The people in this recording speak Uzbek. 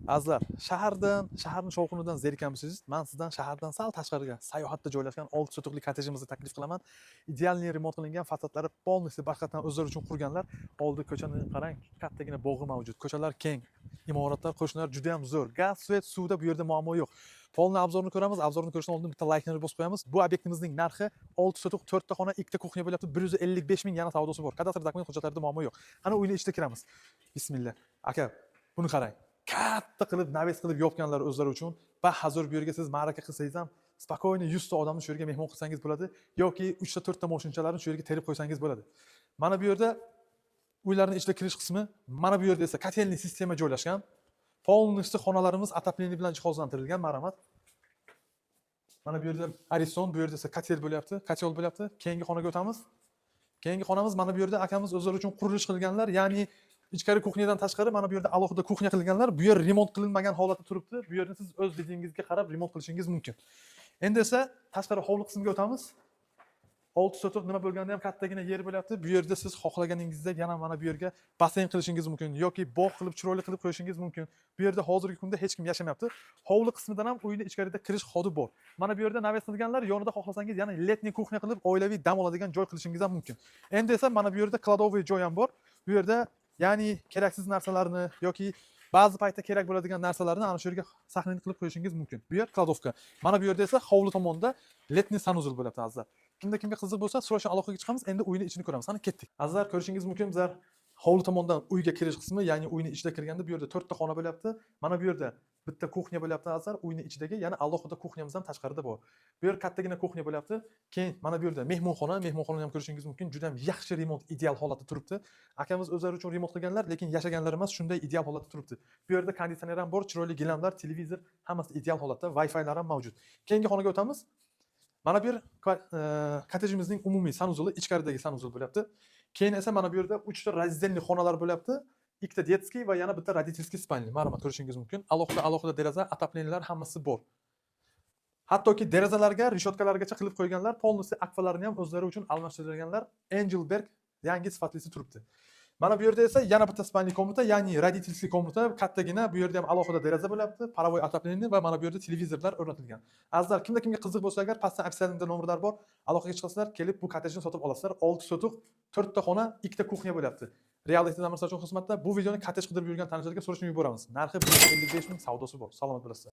Azizlar, shaharning shovqinidan zerikanmisiz? Men sizdan shahardan sal tashqariga, sayohatda joylashgan 6 sotuqli kottejimizni taklif qilaman. Idealniy remont qilingan, fasadlari полностью boshqatdan o'zlari uchun qurganlar. Oldi ko'chani qarang, kattagina bog'i mavjud. Ko'chalar keng, imoratlar, qo'shnilar juda ham zo'r. Gaz, svet, suvda bu yerda muammo yo'q. Polni obzorni ko'ramiz. Obzorni ko'rishdan oldin bitta laykni bosib qo'yamiz. Bu obyektimizning narxi 6 sotuq, 4 ta xona, 2 ta kuxnya bo'lyapti. 155 ming yana savdosi bor. Kadastr dokument hujjatlarida muammo yo'q. Qani uyni ichida kiramiz. Bismillah. Aka, buni qarang. Katta qilib naves qilib yopganlar o'zlari uchun va hazır bu yerga siz ma'raka qilsangiz ham spokойно 100 ta odamni shu yerga mehmon qilsangiz bo'ladi yoki 3 ta 4 ta moshinchalarni shu yerga terib qo'ysangiz bo'ladi. Mana bu yerda uylarning ichida kirish qismi, mana bu yerda esa kotelniy sistema joylashgan. Полностью xonalarimiz отопление bilan jihozlantirilgan, marhamat. Mana bu yerda arison, bu yerda esa kotel bo'lyapti, kotel bo'lyapti. Keyingi xonaga o'tamiz. Keyingi xonamiz mana bu yerda akamiz o'zlari uchun qurilish qilganlar, ya'ni ichkari kuxnyadan tashqari mana bu yerda alohida kuxnya qilganlar. Bu yer remont qilinmagan holatda turibdi. Bu yerni siz o'z didingizga qarab remont qilishingiz mumkin. Endi esa tashqari hovli qismiga o'tamiz. 6 sotuq nima bo'lganda ham kattagina yer bo'lyapti. Bu yerda siz xohlaganingizda yana mana bu yerga basseyn qilishingiz mumkin yoki bog' qilib chiroyli qilib qo'yishingiz mumkin. Bu yerda hozirgi kunda hech kim yashamayapti. Hovli qismidan ham uyning ichkarida kirish hodi bor. Mana bu yerda naves qilganlar, yonida xohlasangiz yana letniy kuxnya qilib oilaviy dam oladigan joy qilishingiz ham mumkin. Endi esa mana bu yerda kladovый joy ham bor. Bu yerda ya'ni keraksiz narsalarni yoki ba'zi paytda kerak bo'ladigan narsalarni ana shu yerga saqlanib qilib qo'yishingiz mumkin. Bu yer kladovka. Mana bu yerda esa hovli tomonda letniy sanuzul bo'lyapti azizlar. Kimga qiziq bo'lsa, sroshan aloqaga chiqamiz. Endi uyning ichini ko'ramiz. Qani ketdik. Azizlar, ko'rishingiz mumkin, bizlar hovli tomondan uyga kirish qismi, ya'ni uyning ichida kirganda bu yerda 4 ta xona bo'lyapti. Mana bu yerda bitta kuxnya bo'lyapti azizlar. Uyning ichidagi yana alohida kuxnyamiz ham tashqarida bor. Bu yer kattagina kuxnya bo'lyapti. Keyin mana bu yerda mehmonxonani ham ko'rishingiz mumkin. Juda ham yaxshi remont, ideal holatda turibdi. Akamiz o'zlari uchun remont qilganlar, lekin yashaganlar emas, shunday ideal holatda turibdi. Bu yerda konditsioner ham bor, chiroyli gilamlar, televizor, hammasi ideal holatda, Wi-Fi'lar ham mavjud. Keyingi xonaga o'tamiz. Mana bu yer kottejimizning umumiy sanuzuli, ichkaridagi sanuzul bo'lyapti. Keyin esa mana bu yerda 3 ta razdelniy xonalar bo'lyapti. Ikkita детский va yana bitta родительский spalni. Marhamat, ko'rishingiz mumkin. Alohida deraza, отоплениялар hammasi bor. Hattoki derazalarga, rishotkalargacha qilib qo'yganlar, полностью akvalarini ham o'zlari uchun almashtirganlar. Angelberg yangi sifatlisi turibdi. Mana bu yerda esa yana bitta spalniy komnata, ya'ni родительский komnata, kattagina. Bu yerda ham alohida deraza bo'lyapti, parovoy отопление va mana bu yerda televizorlar o'rnatilgan. Azizlar, kimga qiziq bo'lsa agar, pastdan ofitsialda nomerlar bor, aloqaga chiqasizlar, kelib bu kottejni sotib olasizlar. 6 sotuq, 4 ta xona, 2 ta kuxnya bo'lyapti. Reality namoyish uchun xizmatda bu videoni kottej qidirib yurgan tanishlarga so'rashni yuboramiz. Narxi 155 ming, savdosi bor. Salomat bo'lasizlar.